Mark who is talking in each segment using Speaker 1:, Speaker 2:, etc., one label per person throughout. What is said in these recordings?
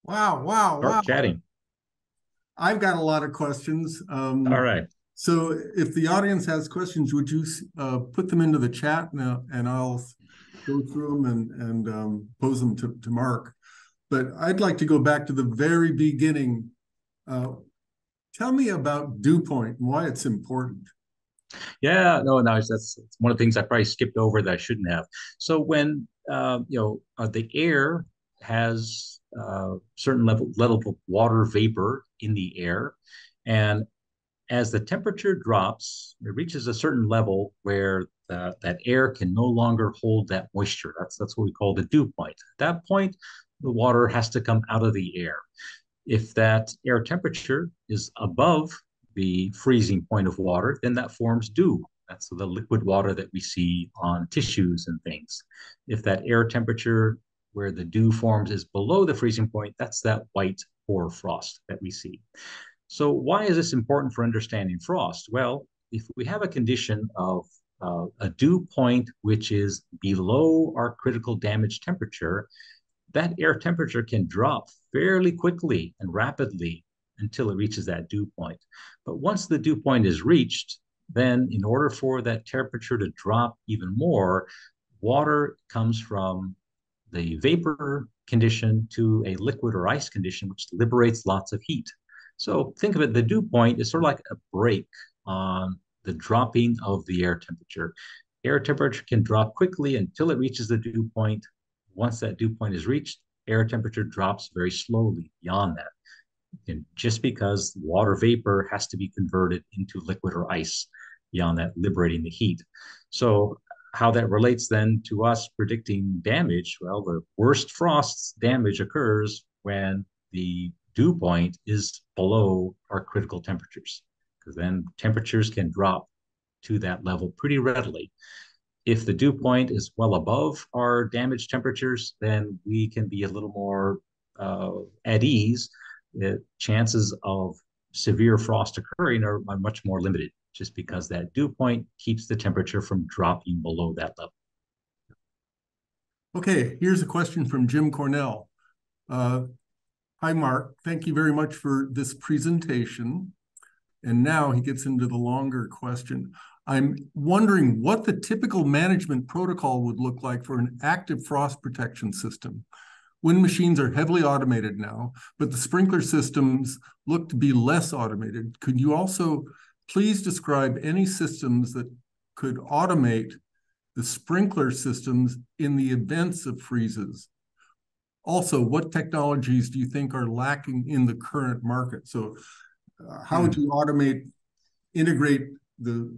Speaker 1: Wow, wow,
Speaker 2: Start
Speaker 1: wow.
Speaker 2: chatting.
Speaker 1: I've got a lot of questions.
Speaker 2: All right.
Speaker 1: So if the audience has questions, would you put them into the chat now, and I'll go through them and pose them to Mark. But I'd like to go back to the very beginning. Uh, Tell me about dew point and why it's important.
Speaker 2: Yeah, no, no, that's one of the things I probably skipped over that I shouldn't have. So when the air has certain level of water vapor in the air, and as the temperature drops, it reaches a certain level where that air can no longer hold that moisture. That's what we call the dew point. At that point, the water has to come out of the air. If that air temperature is above the freezing point of water, then that forms dew. That's the liquid water that we see on tissues and things. If that air temperature where the dew forms is below the freezing point, that's that white hoar frost that we see. So, why is this important for understanding frost? Well, if we have a condition of a dew point which is below our critical damage temperature, that air temperature can drop fairly quickly and rapidly until it reaches that dew point. But once the dew point is reached, then in order for that temperature to drop even more, water comes from the vapor condition to a liquid or ice condition, which liberates lots of heat. So think of it, the dew point is sort of like a brake on the dropping of the air temperature. Air temperature can drop quickly until it reaches the dew point. Once that dew point is reached, air temperature drops very slowly beyond that. And just because water vapor has to be converted into liquid or ice beyond that, liberating the heat. So how that relates then to us predicting damage, well, the worst frosts damage occurs when the dew point is below our critical temperatures, because then temperatures can drop to that level pretty readily. If the dew point is well above our damage temperatures, then we can be a little more at ease. The chances of severe frost occurring are much more limited just because that dew point keeps the temperature from dropping below that level.
Speaker 1: Okay, here's a question from Jim Cornell. Uh, Hi, Mark. Thank you very much for this presentation. And now he gets into the longer question. I'm wondering what the typical management protocol would look like for an active frost protection system. Wind machines are heavily automated now, but the sprinkler systems look to be less automated. Could you also please describe any systems that could automate the sprinkler systems in the events of freezes? Also, what technologies do you think are lacking in the current market? So how would you integrate the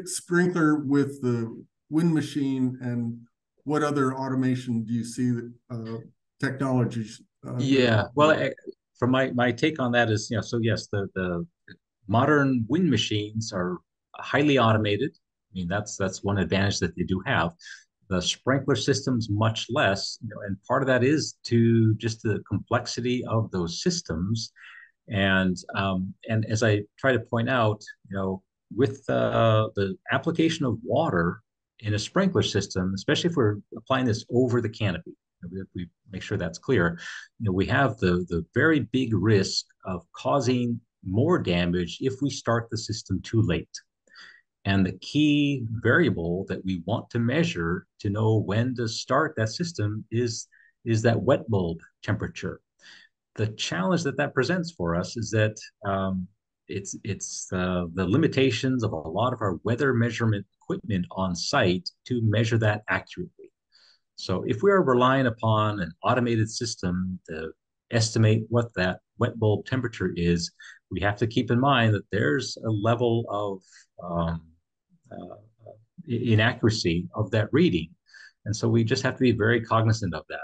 Speaker 1: sprinkler with the wind machine, and what other automation do you see that technologies that
Speaker 2: Yeah, well, from my take on that is, so yes, the modern wind machines are highly automated. I mean, that's one advantage that they do have. The sprinkler systems much less, and part of that is to just the complexity of those systems. And as I try to point out, with the application of water in a sprinkler system, especially if we're applying this over the canopy, we make sure that's clear. We have the very big risk of causing more damage if we start the system too late. And the key variable that we want to measure to know when to start that system is that wet bulb temperature. The challenge that that presents for us is that it's the limitations of a lot of our weather measurement equipment on site to measure that accurately. So if we are relying upon an automated system to estimate what that wet bulb temperature is, we have to keep in mind that there's a level of uh, inaccuracy of that reading. And so we just have to be very cognizant of that.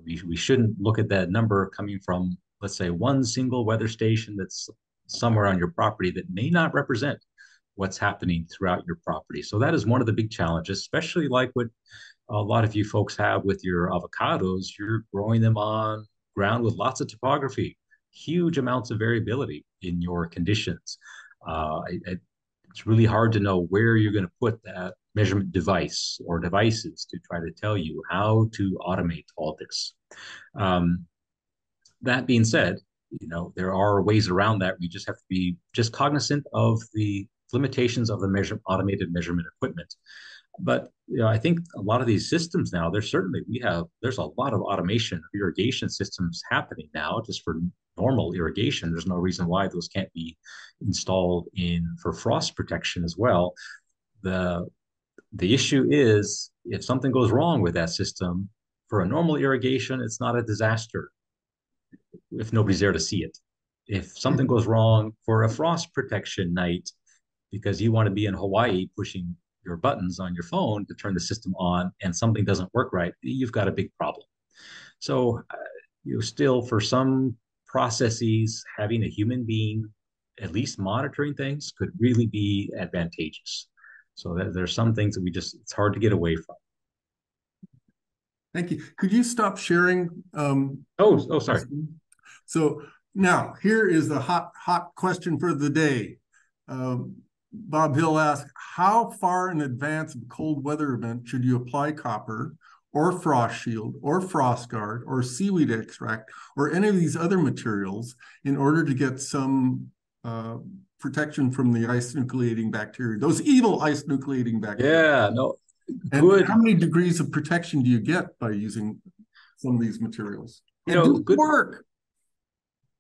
Speaker 2: We shouldn't look at that number coming from, let's say, one single weather station that's somewhere on your property that may not represent what's happening throughout your property. So that is one of the big challenges, especially like what a lot of you folks have with your avocados. You're growing them on ground with lots of topography, huge amounts of variability in your conditions. It's really hard to know where you're going to put that measurement device or devices to try to tell you how to automate all this. Um, That being said, there are ways around that. We just have to be just cognizant of the limitations of the automated measurement equipment. But I think a lot of these systems now, there's a lot of automation of irrigation systems happening now just for normal irrigation. There's no reason why those can't be installed in for frost protection as well. The the issue is if something goes wrong with that system, for a normal irrigation, it's not a disaster if nobody's there to see it. If something goes wrong for a frost protection night, because you want to be in Hawaii pushing your buttons on your phone to turn the system on and something doesn't work right, you've got a big problem. So, still, for some processes, having a human being at least monitoring things could really be advantageous. So there's some things that it's hard to get away from.
Speaker 1: Thank you. Could you stop sharing?
Speaker 2: Oh, sorry.
Speaker 1: So now here is the hot question for the day. Bob Hill asked, how far in advance of a cold weather event should you apply copper or frost shield or frost guard or seaweed extract or any of these other materials in order to get some protection from the ice nucleating bacteria, those evil ice nucleating bacteria?
Speaker 2: Yeah, no,
Speaker 1: good. And how many degrees of protection do you get by using some of these materials?
Speaker 2: Good
Speaker 1: work.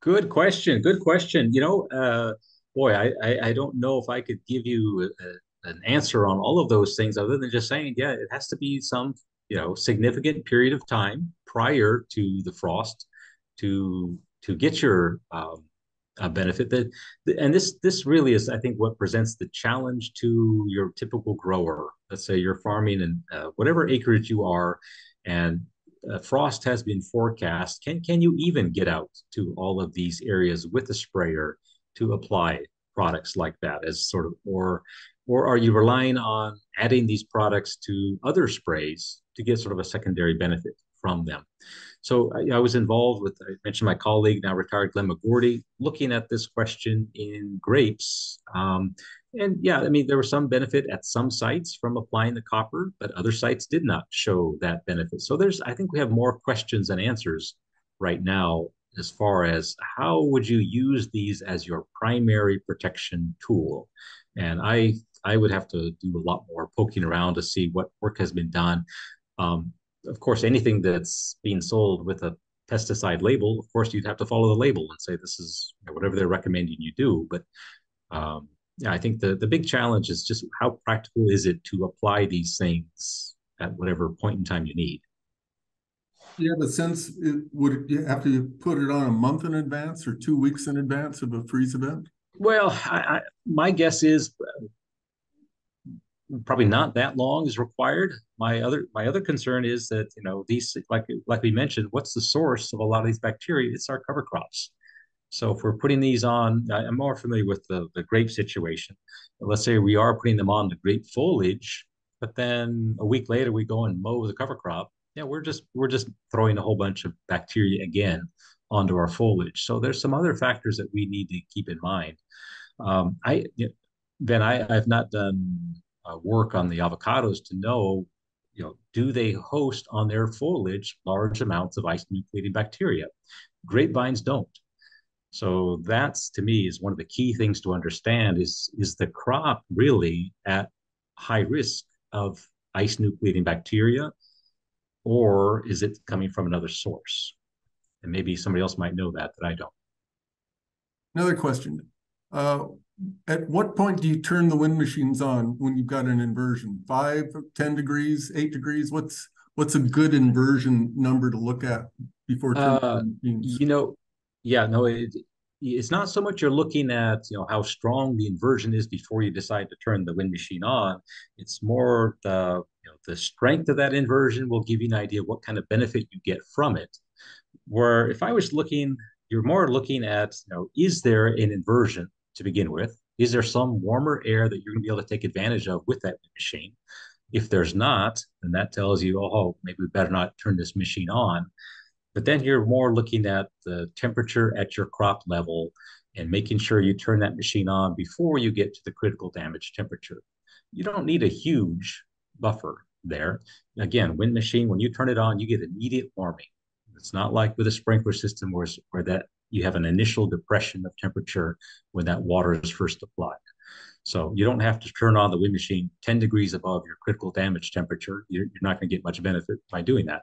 Speaker 2: Good question. Good question. Boy, I don't know if I could give you an answer on all of those things other than just saying, yeah, it has to be some, significant period of time prior to the frost to get your benefit. And this really is, I think, what presents the challenge to your typical grower. Let's say you're farming in whatever acreage you are, and frost has been forecast. Can you even get out to all of these areas with a sprayer to apply products like that as sort of, or are you relying on adding these products to other sprays to get sort of a secondary benefit from them? So I was involved with, I mentioned my colleague, now retired Glenn McGordy, looking at this question in grapes. And yeah, I mean, there was some benefit at some sites from applying the copper, but other sites did not show that benefit. So I think we have more questions than answers right now as far as how would you use these as your primary protection tool. And I would have to do a lot more poking around to see what work has been done. Of course, anything that's being sold with a pesticide label, of course, you'd have to follow the label and say this is whatever they're recommending you do. But yeah, I think the big challenge is just how practical is it to apply these things at whatever point in time you need.
Speaker 1: Do you have a sense, would you have to put it on a month in advance or 2 weeks in advance of a freeze event?
Speaker 2: Well, my guess is probably not that long is required. My other concern is that these, like we mentioned, what's the source of a lot of these bacteria? It's our cover crops. So if we're putting these on, I'm more familiar with the grape situation. Let's say we are putting them on the grape foliage, but then a week later we go and mow the cover crop. Yeah, we're just throwing a whole bunch of bacteria again onto our foliage. So there's some other factors that we need to keep in mind. I've not done work on the avocados to know, do they host on their foliage large amounts of ice nucleating bacteria? Grapevines don't. So that's, to me, is one of the key things to understand is the crop really at high risk of ice nucleating bacteria, or is it coming from another source? And maybe somebody else might know that I don't.
Speaker 1: Another question. At what point do you turn the wind machines on when you've got an inversion? 5, 10 degrees, 8 degrees? What's a good inversion number to look at before turning the machines?
Speaker 2: Yeah, no, it's not so much you're looking at how strong the inversion is before you decide to turn the wind machine on. It's more the strength of that inversion will give you an idea of what kind of benefit you get from it. Where if I was looking, you're more looking at is there an inversion to begin with? Is there some warmer air that you're going to be able to take advantage of with that machine? If there's not, then that tells you, oh, maybe we better not turn this machine on. But then you're more looking at the temperature at your crop level and making sure you turn that machine on before you get to the critical damage temperature. You don't need a huge buffer there. Again, wind machine, when you turn it on, you get immediate warming. It's not like with a sprinkler system where that you have an initial depression of temperature when that water is first applied. So you don't have to turn on the wind machine 10 degrees above your critical damage temperature. You're not going to get much benefit by doing that.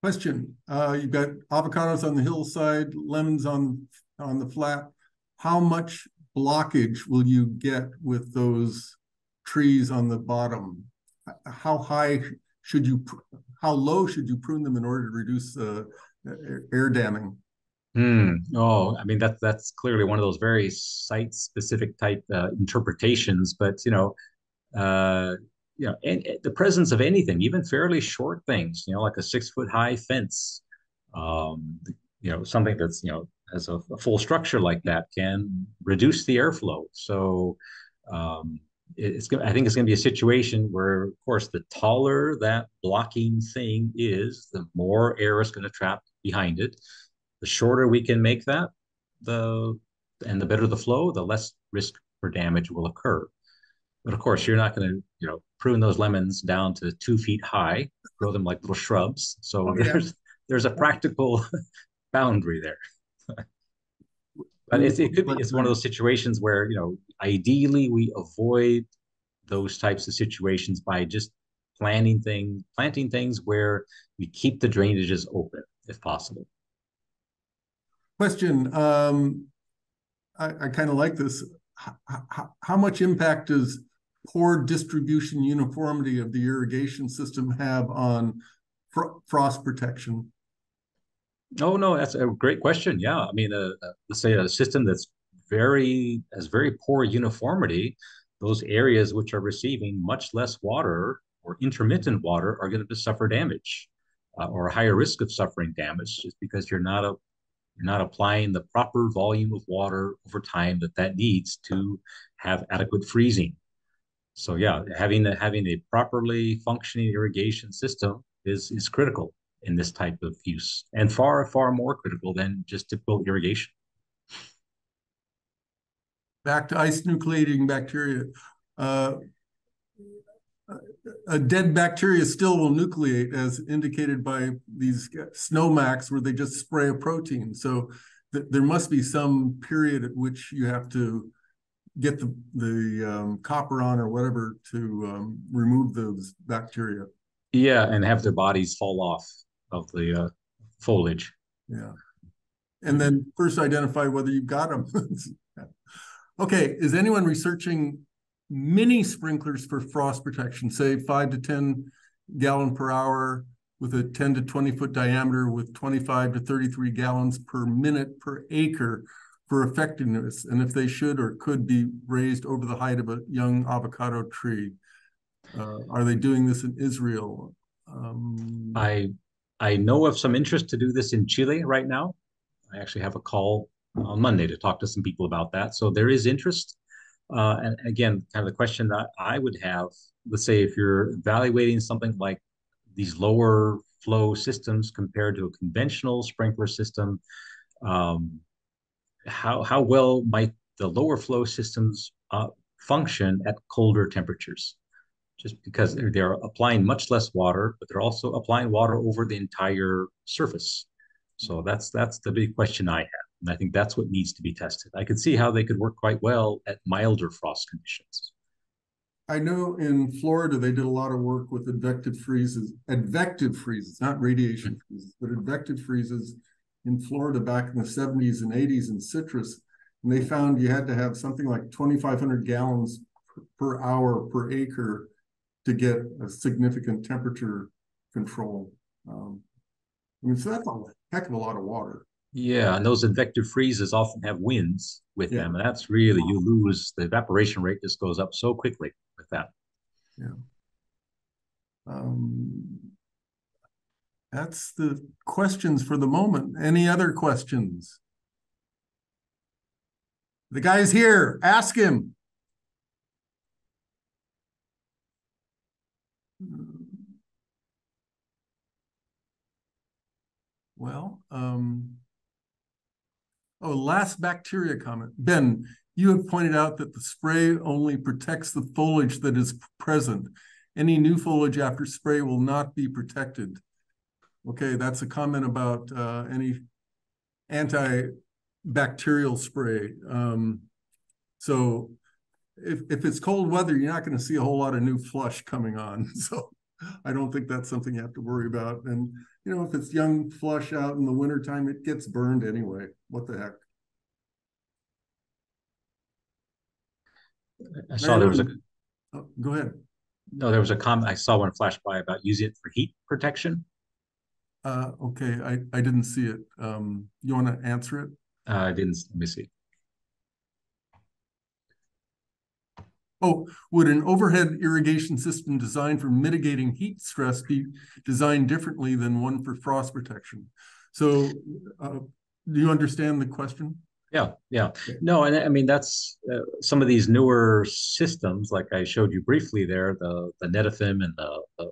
Speaker 1: Question, you've got avocados on the hillside, lemons on the flat. How much blockage will you get with those trees on the bottom? How low should you prune them in order to reduce air damming?
Speaker 2: Oh, I mean that's clearly one of those very site-specific type interpretations. But and the presence of anything, even fairly short things, like a 6 foot high fence, um, something that's has a full structure like that can reduce the airflow. So um, I think it's going to be a situation where, of course, the taller that blocking thing is, the more air is going to trap behind it. The shorter we can make that, the better the flow, the less risk for damage will occur. But of course, you're not going to, prune those lemons down to 2 feet high, grow them like little shrubs. So
Speaker 1: Oh, yeah.
Speaker 2: there's a practical boundary there. But it's one of those situations where, ideally we avoid those types of situations by just planting things where we keep the drainages open if possible.
Speaker 1: Question, I kind of like this. How much impact does poor distribution uniformity of the irrigation system have on frost protection?
Speaker 2: Oh no, that's a great question. Yeah, I mean, let's say a system has very poor uniformity. Those areas which are receiving much less water or intermittent water are going to suffer damage, or a higher risk of suffering damage, just because you're not applying the proper volume of water over time that needs to have adequate freezing. So yeah, having a properly functioning irrigation system is critical in this type of use, and far more critical than just typical irrigation.
Speaker 1: Back to ice nucleating bacteria. A dead bacteria still will nucleate, as indicated by these snowmax where they just spray a protein. So there must be some period at which you have to get the copper on or whatever to remove those bacteria.
Speaker 2: Yeah, and have their bodies fall off of the foliage.
Speaker 1: Yeah. And then first identify whether you've got them. Okay, is anyone researching mini sprinklers for frost protection, say 5 to 10 gallon per hour with a 10 to 20 foot diameter with 25 to 33 gallons per minute per acre for effectiveness, and if they should or could be raised over the height of a young avocado tree? Are they doing this in Israel?
Speaker 2: I know of some interest to do this in Chile right now. I actually have a call on Monday to talk to some people about that. So there is interest. And again, kind of the question that I would have, let's say if you're evaluating something like these lower flow systems compared to a conventional sprinkler system, how well might the lower flow systems function at colder temperatures? Just because they're applying much less water, but they're also applying water over the entire surface. So that's the big question I have. And I think that's what needs to be tested. I could see how they could work quite well at milder frost conditions.
Speaker 1: I know in Florida, they did a lot of work with advective freezes, not radiation freezes, but advective freezes in Florida back in the 70s and 80s in citrus. And they found you had to have something like 2,500 gallons per hour per acre to get a significant temperature control. So that's a heck of a lot of water.
Speaker 2: Yeah, and those advective freezes often have winds with them, and that's really, you lose the evaporation rate, just goes up so quickly with that.
Speaker 1: Yeah. That's the questions for the moment. Any other questions? The guy's here. Ask him. Well, last bacteria comment. Ben, you have pointed out that the spray only protects the foliage that is present. Any new foliage after spray will not be protected. Okay, that's a comment about any antibacterial spray. So if it's cold weather, you're not going to see a whole lot of new flush coming on. So I don't think that's something you have to worry about. And, you know, if it's young flush out in the wintertime, it gets burned anyway. What the heck?
Speaker 2: I saw there was a
Speaker 1: Marilyn, oh, go ahead.
Speaker 2: no, there was a comment I saw one flash by about using it for heat protection.
Speaker 1: Okay, I didn't see it. You want to answer it?
Speaker 2: I didn't. Let me see.
Speaker 1: Oh, would an overhead irrigation system designed for mitigating heat stress be designed differently than one for frost protection? So, do you understand the question?
Speaker 2: Yeah, yeah.
Speaker 1: Okay.
Speaker 2: No, and I mean that's some of these newer systems, like I showed you briefly there, the Netafim and the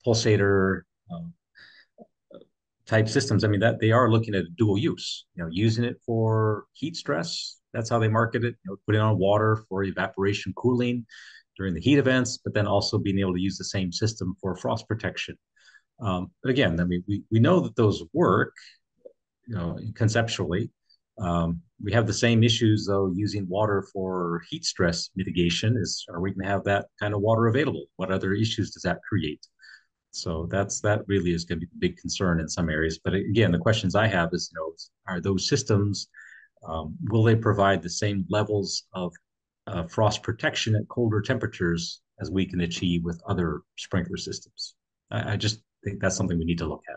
Speaker 2: Pulsator type systems. I mean that they are looking at dual use. You know, using it for heat stress. That's how they market it. You know, putting on water for evaporation cooling during the heat events, but then also being able to use the same system for frost protection. But again, I mean, we know that those work, you know, conceptually. We have the same issues though using water for heat stress mitigation. Is are we going to have that kind of water available? What other issues does that create? So that really is going to be the big concern in some areas. But again, the questions I have is, you know, are those systems will they provide the same levels of frost protection at colder temperatures as we can achieve with other sprinkler systems? I just think that's something we need to look at.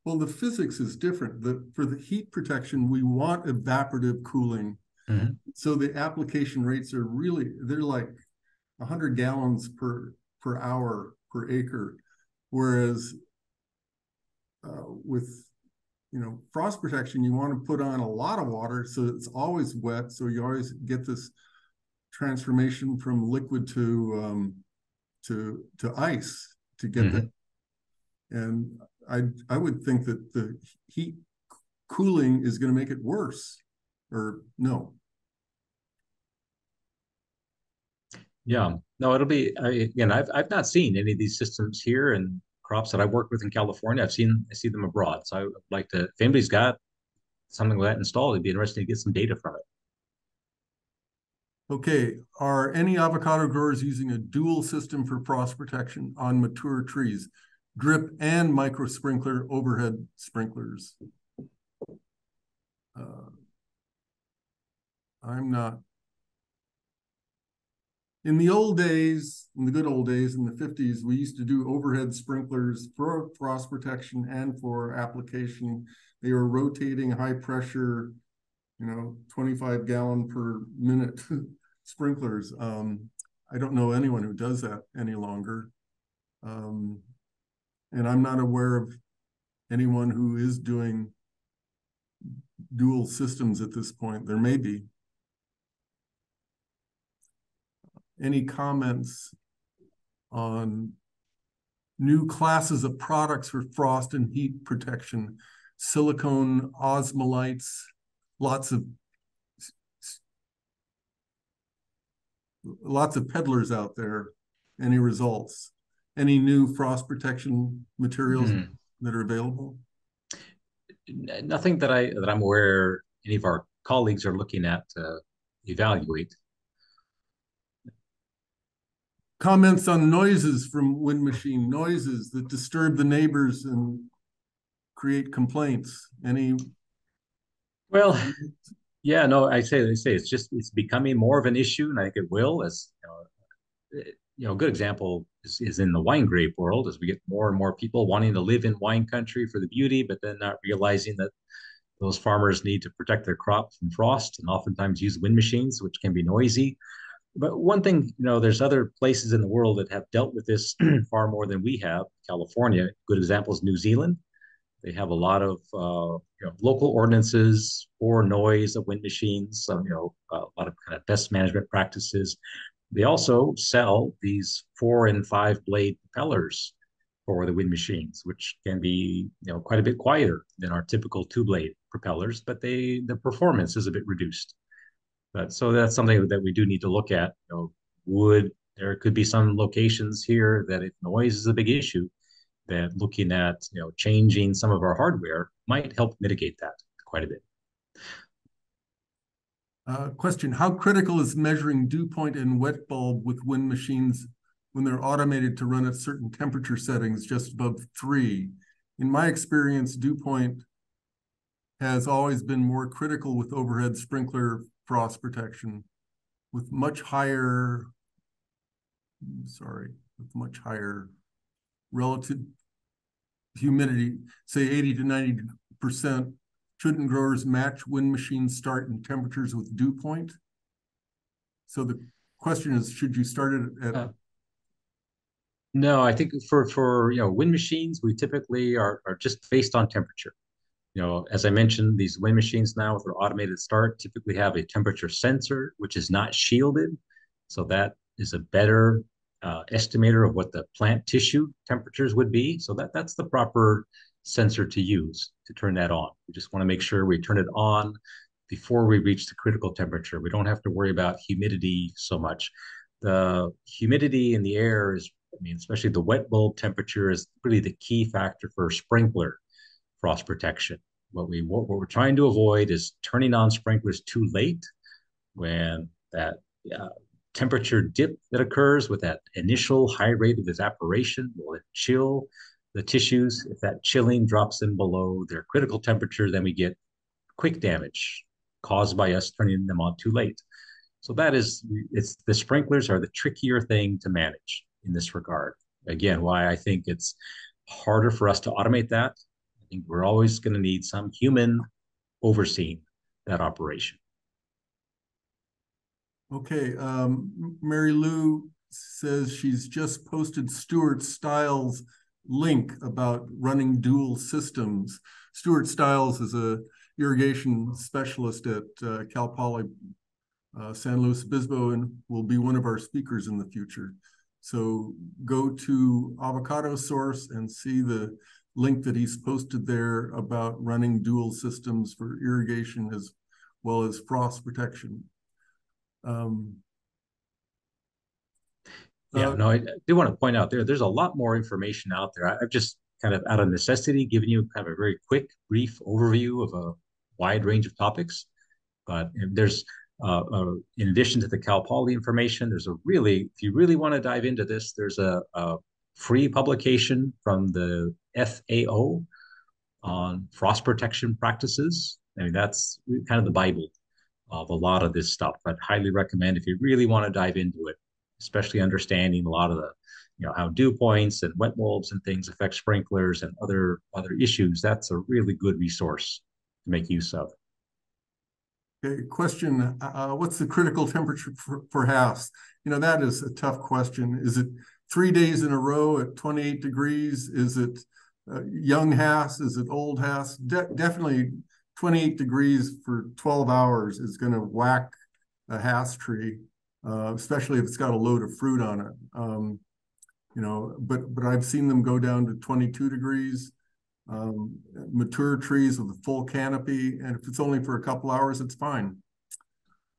Speaker 1: Well, the physics is different. For the heat protection, we want evaporative cooling.
Speaker 2: Mm-hmm.
Speaker 1: So the application rates are really, they're like 100 gallons per hour per acre. Whereas with, you know, frost protection, you want to put on a lot of water so it's always wet. So you always get this transformation from liquid to ice to get
Speaker 2: Mm-hmm.
Speaker 1: that. And I would think that the heat cooling is going to make it worse, or no.
Speaker 2: Yeah, no, it'll be again. I've not seen any of these systems here and crops that I've worked with in California. I see them abroad. So I would like to, if anybody's got something like that installed, it'd be interesting to get some data from it.
Speaker 1: Okay, are any avocado growers using a dual system for frost protection on mature trees, drip and micro sprinkler overhead sprinklers? I'm not. In the old days, in the good old days, in the 50s, we used to do overhead sprinklers for frost protection and for application. They were rotating high pressure, you know, 25 gallon per minute sprinklers. I don't know anyone who does that any longer. And I'm not aware of anyone who is doing dual systems at this point. There may be. Any comments on new classes of products for frost and heat protection? Silicone osmolytes, lots of peddlers out there. Any results? Any new frost protection materials that are available?
Speaker 2: Nothing that I'm aware any of our colleagues are looking at to evaluate.
Speaker 1: Comments on noises from wind machine, noises that disturb the neighbors and create complaints. Any?
Speaker 2: Well, yeah, no, they say it's becoming more of an issue, and I think it will. As you know, a good example is in the wine grape world, as we get more and more people wanting to live in wine country for the beauty, but then not realizing that those farmers need to protect their crop from frost, and oftentimes use wind machines, which can be noisy. But one thing, you know, there's other places in the world that have dealt with this far more than we have. California, good example is New Zealand. They have a lot of you know, local ordinances for noise of wind machines. You know, a lot of kind of best management practices. They also sell these 4 and 5 blade propellers for the wind machines, which can be, you know, quite a bit quieter than our typical 2 blade propellers, but the performance is a bit reduced. But so that's something that we do need to look at. You know, there could be some locations here that if noise is a big issue, that looking at changing some of our hardware might help mitigate that quite a bit.
Speaker 1: Question, how critical is measuring dew point and wet bulb with wind machines when they're automated to run at certain temperature settings just above 3? In my experience, dew point has always been more critical with overhead sprinkler frost protection with much higher relative humidity, say 80 to 90%. Shouldn't growers match wind machine start and temperatures with dew point? So the question is, should you start it at?
Speaker 2: No, I think for wind machines, we typically are just based on temperature. As I mentioned, these wind machines now with their automated start typically have a temperature sensor, which is not shielded. So that is a better estimator of what the plant tissue temperatures would be. So that's the proper sensor to use to turn that on. We just want to make sure we turn it on before we reach the critical temperature. We don't have to worry about humidity so much. The humidity in the air is, especially the wet bulb temperature is really the key factor for sprinkler frost protection. What we're trying to avoid is turning on sprinklers too late when that temperature dip that occurs with that initial high rate of evaporation will chill the tissues. If that chilling drops them below their critical temperature, then we get quick damage caused by us turning them on too late. So it's the sprinklers are the trickier thing to manage in this regard. Again, why I think it's harder for us to automate that. I think we're always going to need some human overseeing that operation.
Speaker 1: Okay, Mary Lou says she's just posted Stuart Stiles' link about running dual systems. Stuart Stiles is a irrigation specialist at Cal Poly San Luis Obispo and will be one of our speakers in the future. So go to Avocado Source and see the link that he's posted there about running dual systems for irrigation as well as frost protection.
Speaker 2: I do want to point out there's a lot more information out there. I've just kind of out of necessity given you kind of a very quick, brief overview of a wide range of topics. But there's, in addition to the Cal Poly information, if you really want to dive into this, there's a free publication from the FAO on frost protection practices. That's kind of the Bible of a lot of this stuff. I'd highly recommend if you really want to dive into it, especially understanding a lot of the, how dew points and wet bulbs and things affect sprinklers and other issues. That's a really good resource to make use of.
Speaker 1: Okay, question, what's the critical temperature for Hass? That is a tough question. Is it 3 days in a row at 28 degrees? Is it young Hass? Is it old Hass? Definitely 28 degrees for 12 hours is going to whack a Hass tree, especially if it's got a load of fruit on it. But I've seen them go down to 22 degrees. Mature trees with a full canopy, and if it's only for a couple hours, it's fine.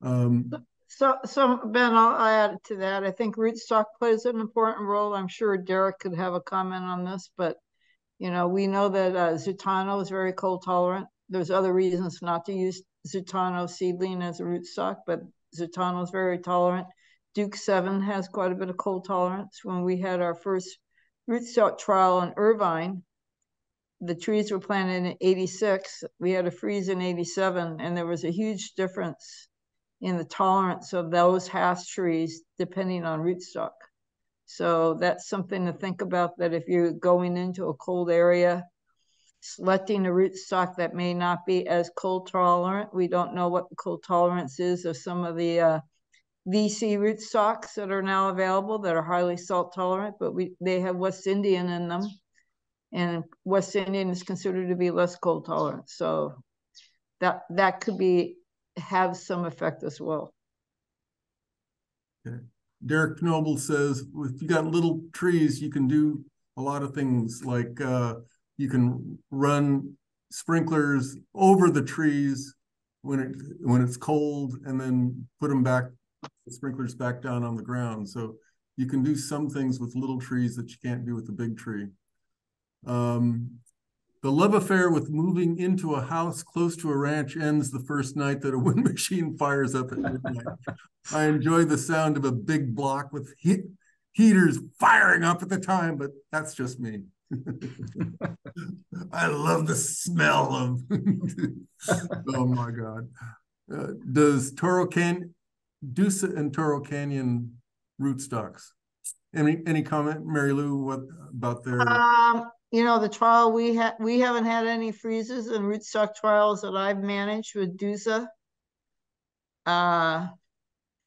Speaker 3: So Ben, I'll add to that. I think rootstock plays an important role. I'm sure Derek could have a comment on this, but we know that Zutano is very cold tolerant. There's other reasons not to use Zutano seedling as a rootstock, but Zutano is very tolerant. Duke 7 has quite a bit of cold tolerance. When we had our first rootstock trial in Irvine, the trees were planted in 86. We had a freeze in 87, and there was a huge difference in the tolerance of those Hass trees depending on rootstock. So that's something to think about, that if you're going into a cold area, selecting a rootstock that may not be as cold tolerant. We don't know what the cold tolerance is of some of the VC rootstocks that are now available that are highly salt tolerant, but they have West Indian in them. And West Indian is considered to be less cold tolerant. So that could have some effect as well.
Speaker 1: Okay. Derek Noble says, if you got little trees, you can do a lot of things like you can run sprinklers over the trees when it's cold, and then put them back, the sprinklers back down on the ground. So you can do some things with little trees that you can't do with the big tree. The love affair with moving into a house close to a ranch ends the first night that a wind machine fires up at midnight. I enjoy the sound of a big block with heaters firing up at the time, but that's just me. I love the smell of, oh my God. Does Dusa and Toro Canyon rootstocks? Any comment, Mary Lou, what about their?
Speaker 3: The trial we haven't had any freezes and rootstock trials that I've managed with DUSA.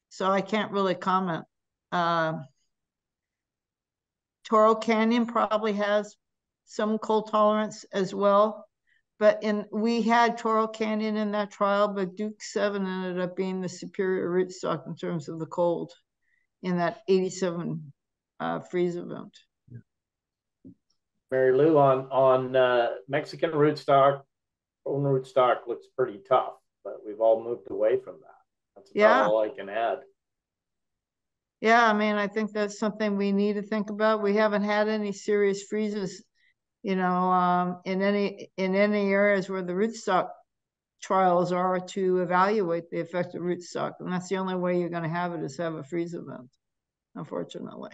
Speaker 3: So I can't really comment. Toro Canyon probably has some cold tolerance as well, but we had Toro Canyon in that trial, but Duke 7 ended up being the superior rootstock in terms of the cold in that 87 freeze event.
Speaker 4: Mary Lou, on Mexican rootstock, own rootstock looks pretty tough, but we've all moved away from that. That's about all I can add.
Speaker 3: Yeah, I mean, I think that's something we need to think about. We haven't had any serious freezes, in any areas where the rootstock trials are to evaluate the effect of rootstock, and that's the only way you're going to have it is have a freeze event, unfortunately.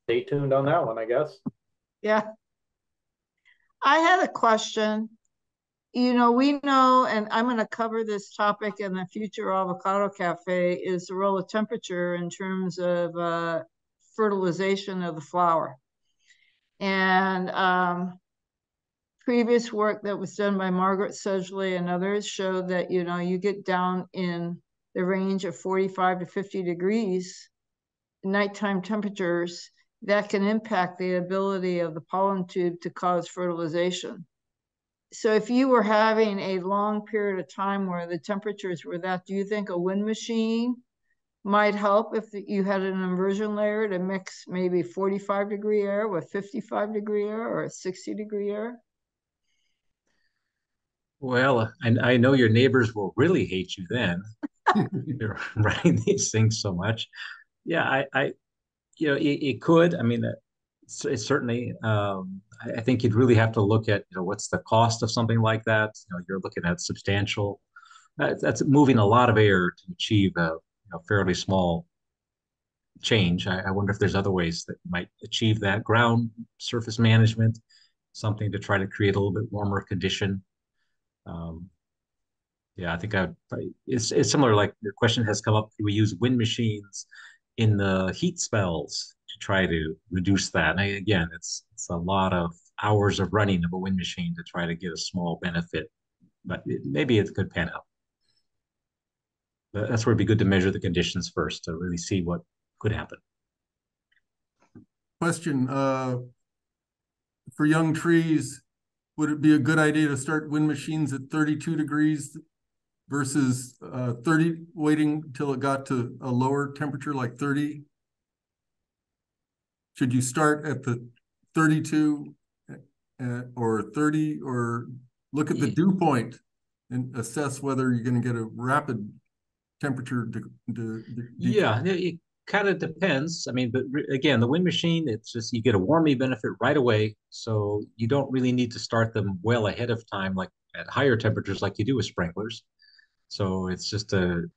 Speaker 4: Stay tuned on that one, I guess.
Speaker 3: Yeah. I had a question. We know, and I'm going to cover this topic in the future Avocado Cafe, is the role of temperature in terms of fertilization of the flower. And previous work that was done by Margaret Sedgley and others showed that, you get down in the range of 45 to 50 degrees nighttime temperatures that can impact the ability of the pollen tube to cause fertilization. So if you were having a long period of time where the temperatures were that, do you think a wind machine might help if you had an inversion layer to mix maybe 45-degree air with 55-degree air or 60-degree air?
Speaker 2: Well, I know your neighbors will really hate you then. You're writing these things so much. Yeah, it could. I mean, it's certainly. I think you'd really have to look at, what's the cost of something like that. You're looking at substantial. That's moving a lot of air to achieve a fairly small change. I wonder if there's other ways that you might achieve that. Ground surface management, something to try to create a little bit warmer condition. Yeah, I think it's similar. Like the question has come up. We use wind machines in the heat spells to try to reduce that. And again, it's a lot of hours of running of a wind machine to try to get a small benefit, but maybe it could pan out. That's where it'd be good to measure the conditions first to really see what could happen.
Speaker 1: Question, for young trees, would it be a good idea to start wind machines at 32 degrees versus 30, waiting till it got to a lower temperature like 30? Should you start at the 32 or 30, or look at the dew point and assess whether you're going to get a rapid temperature
Speaker 2: yeah, it kind of depends. I mean, but again, the wind machine, it's just you get a warming benefit right away, so you don't really need to start them well ahead of time, like at higher temperatures, like you do with sprinklers. So it's just the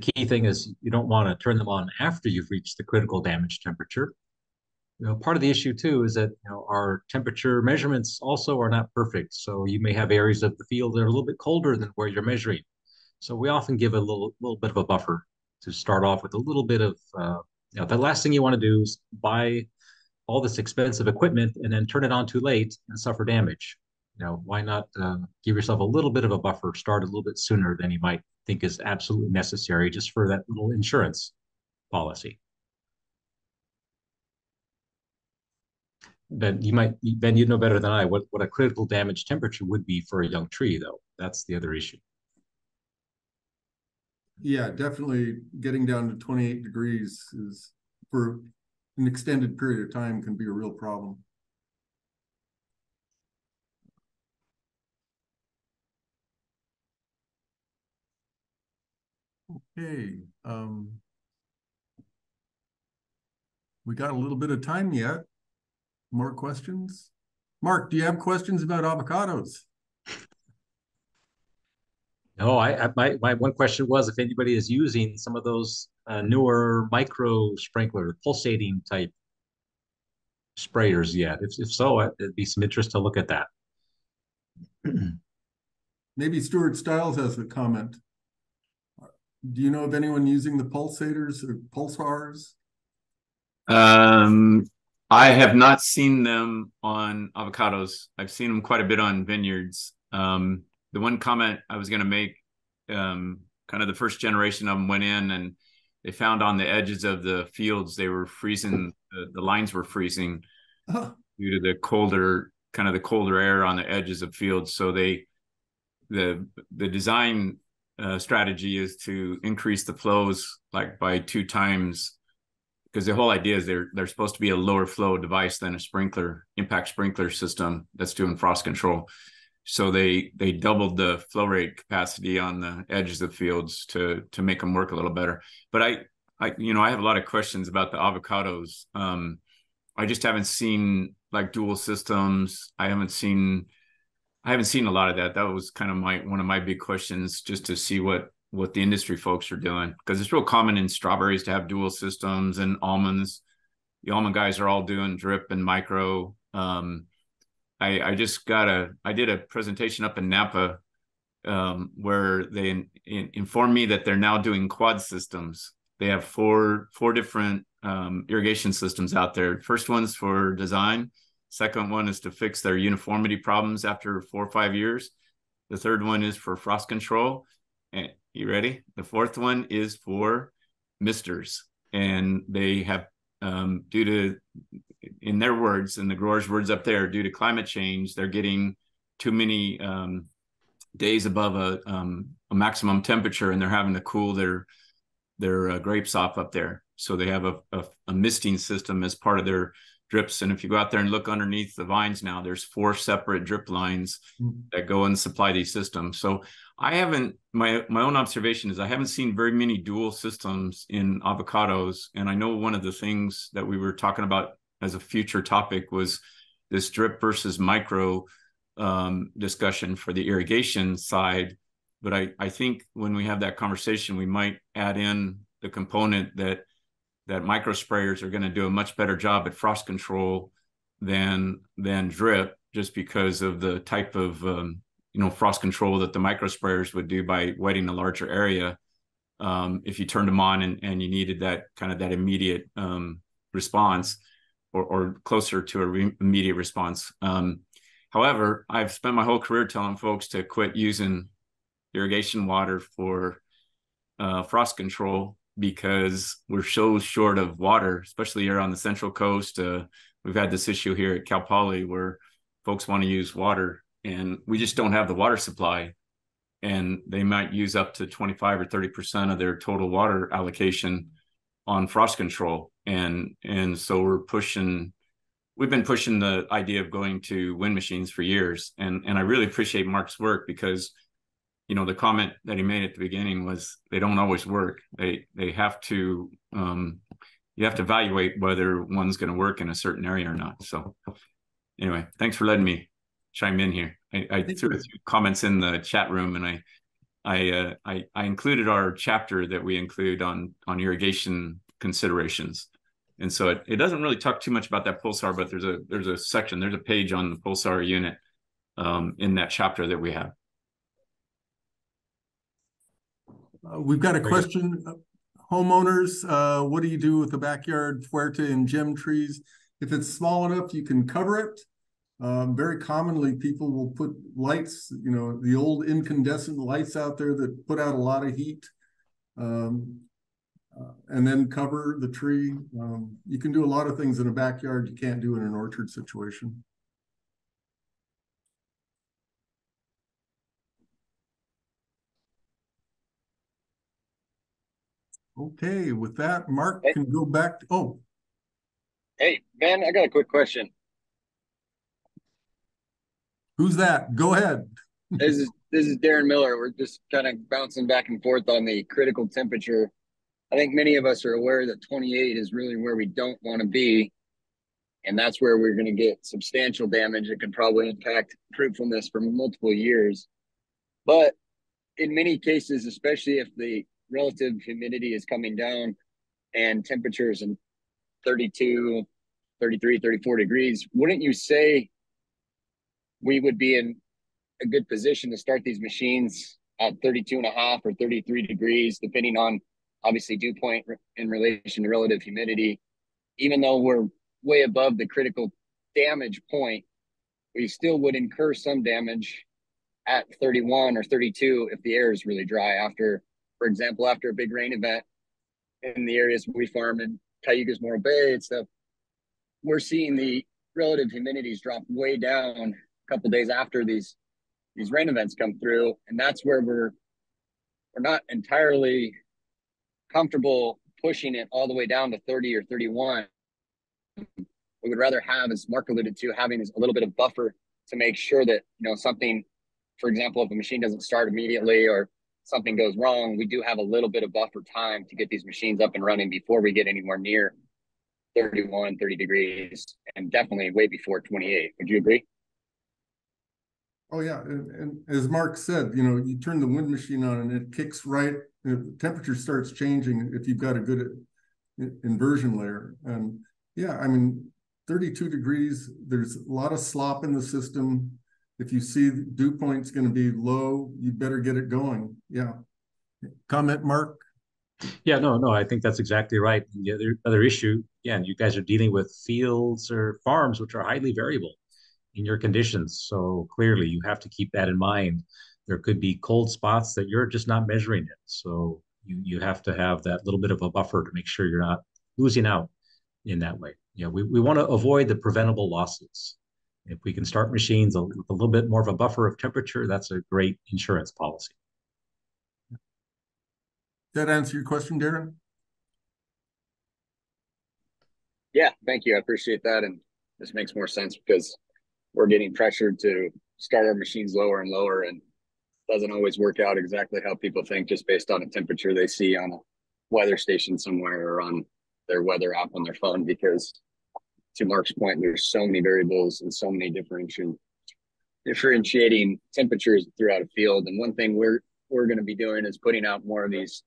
Speaker 2: key thing is you don't want to turn them on after you've reached the critical damage temperature. Part of the issue too is that our temperature measurements also are not perfect. So you may have areas of the field that are a little bit colder than where you're measuring. So we often give a little bit of a buffer to start off with a little bit of, the last thing you want to do is buy all this expensive equipment and then turn it on too late and suffer damage. Why not give yourself a little bit of a buffer, start a little bit sooner than you might think is absolutely necessary just for that little insurance policy. Ben, you know better than I what a critical damage temperature would be for a young tree, though. That's the other issue.
Speaker 1: Yeah, definitely getting down to 28 degrees is, for an extended period of time, can be a real problem. Okay. We got a little bit of time yet. More questions? Mark, do you have questions about avocados?
Speaker 2: No, my one question was if anybody is using some of those newer micro sprinkler, pulsating type sprayers yet. If so, it'd be some interest to look at that.
Speaker 1: Maybe Stuart Stiles has a comment. Do you know of anyone using the pulsators or pulsars?
Speaker 5: I have not seen them on avocados. I've seen them quite a bit on vineyards. The one comment I was going to make, kind of the first generation of them went in and they found on the edges of the fields, they were freezing, the lines were freezing due to the colder air on the edges of fields. So the design strategy is to increase the flows like by 2 times, because the whole idea is they're supposed to be a lower flow device than a impact sprinkler system that's doing frost control. So they doubled the flow rate capacity on the edges of fields to make them work a little better. But I have a lot of questions about the avocados. I just haven't seen like dual systems. I haven't seen a lot of that. That was kind of one of my big questions, just to see what the industry folks are doing, because it's real common in strawberries to have dual systems, and almonds. The almond guys are all doing drip and micro. I did a presentation up in Napa where they informed me that they're now doing quad systems. They have four different irrigation systems out there. First one's for design. Second one is to fix their uniformity problems after 4 or 5 years. The third one is for frost control. And you ready? The fourth one is for misters. And they have, due to, in their words, in the growers' words up there, due to climate change, they're getting too many days above a maximum temperature, and they're having to cool their grapes off up there. So they have a misting system as part of their drips. And if you go out there and look underneath the vines now, there's 4 separate drip lines that go and supply these systems. So I haven't, my own observation is I haven't seen very many dual systems in avocados. And I know one of the things that we were talking about as a future topic was this drip versus micro discussion for the irrigation side. But I think when we have that conversation, we might add in the component that micro sprayers are going to do a much better job at frost control than drip, just because of the type of frost control that the micro sprayers would do by wetting a larger area. If you turned them on and you needed that kind of that immediate response, or closer to an immediate response. However, I've spent my whole career telling folks to quit using irrigation water for frost control, because we're so short of water, especially here on the Central Coast. We've had this issue here at Cal Poly where folks want to use water, and we just don't have the water supply. And they might use up to 25 or 30% of their total water allocation on frost control. And so we've been pushing the idea of going to wind machines for years. And I really appreciate Mark's work, because the comment that he made at the beginning was they don't always work. They have to, you have to evaluate whether one's going to work in a certain area or not. So anyway, thanks for letting me chime in here. I threw a few comments in the chat room, and I included our chapter that we include on irrigation considerations. And so it doesn't really talk too much about that pulsar, but there's a section, there's a page on the pulsar unit in that chapter that we have.
Speaker 1: We've got a question. Homeowners, what do you do with the backyard Fuerte and gem trees? If it's small enough, you can cover it. Very commonly, people will put lights, the old incandescent lights out there that put out a lot of heat, and then cover the tree. You can do a lot of things in a backyard you can't do in an orchard situation. Okay, with that, Mark can go back to, oh.
Speaker 6: Hey, Ben, I got a quick question.
Speaker 1: Who's that? Go ahead.
Speaker 6: This is Darren Miller. We're just kind of bouncing back and forth on the critical temperature I think many of us are aware that 28 is really where we don't want to be. And that's where we're going to get substantial damage that could probably impact fruitfulness for multiple years. But in many cases, especially if the relative humidity is coming down and temperatures in 32, 33, 34 degrees, wouldn't you say we would be in a good position to start these machines at 32 and a half or 33 degrees, depending on obviously dew point in relation to relative humidity? Even though we're way above the critical damage point, we still would incur some damage at 31 or 32 if the air is really dry after, for example, after a big rain event in the areas we farm in Cayugas, Morro Bay and stuff. We're seeing the relative humidities drop way down a couple days after these rain events come through, and that's where we're not entirely comfortable pushing it all the way down to 30 or 31. We would rather have, as Mark alluded to, having a little bit of buffer to make sure that, something, for example, if a machine doesn't start immediately or something goes wrong, we do have a little bit of buffer time to get these machines up and running before we get anywhere near 31, 30 degrees, and definitely way before 28. Would you agree?
Speaker 1: Oh yeah, and as Mark said, you turn the wind machine on and it kicks right, the temperature starts changing if you've got a good inversion layer. And yeah, I mean, 32 degrees, there's a lot of slop in the system. If you see the dew point's going to be low, you better get it going. Yeah. Comment, Mark?
Speaker 2: Yeah, no, I think that's exactly right. The other issue, again, you guys are dealing with fields or farms which are highly variable in your conditions. So clearly you have to keep that in mind. There could be cold spots that you're just not measuring in. So you have to have that little bit of a buffer to make sure you're not losing out in that way. We want to avoid the preventable losses. If we can start machines with a little bit more of a buffer of temperature, that's a great insurance policy.
Speaker 1: That answer your question, Darren?
Speaker 6: Yeah, thank you. I appreciate that. And this makes more sense because we're getting pressured to start our machines lower and lower, and it doesn't always work out exactly how people think just based on a temperature they see on a weather station somewhere or on their weather app on their phone, because to Mark's point, there's so many variables and so many differentiating temperatures throughout a field. And one thing we're going to be doing is putting out more of these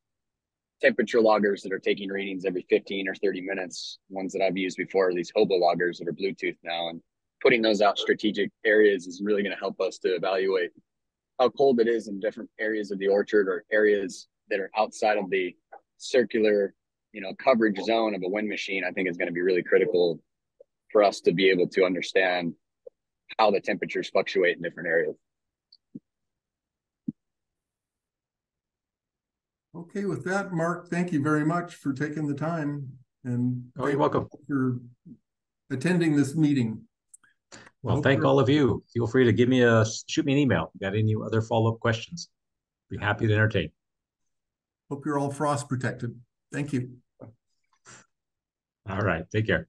Speaker 6: temperature loggers that are taking readings every 15 or 30 minutes. Ones that I've used before are these hobo loggers that are Bluetooth now, and putting those out strategic areas is really going to help us to evaluate how cold it is in different areas of the orchard or areas that are outside of the circular, coverage zone of a wind machine. I think is going to be really critical for us to be able to understand how the temperatures fluctuate in different areas.
Speaker 1: Okay, with that, Mark, thank you very much for taking the time, and
Speaker 2: you're welcome
Speaker 1: for attending this meeting.
Speaker 2: Well, thank all of you. Feel free to shoot me an email. If you got any other follow-up questions, be happy to entertain.
Speaker 1: Hope you're all frost protected. Thank you.
Speaker 2: All right, take care.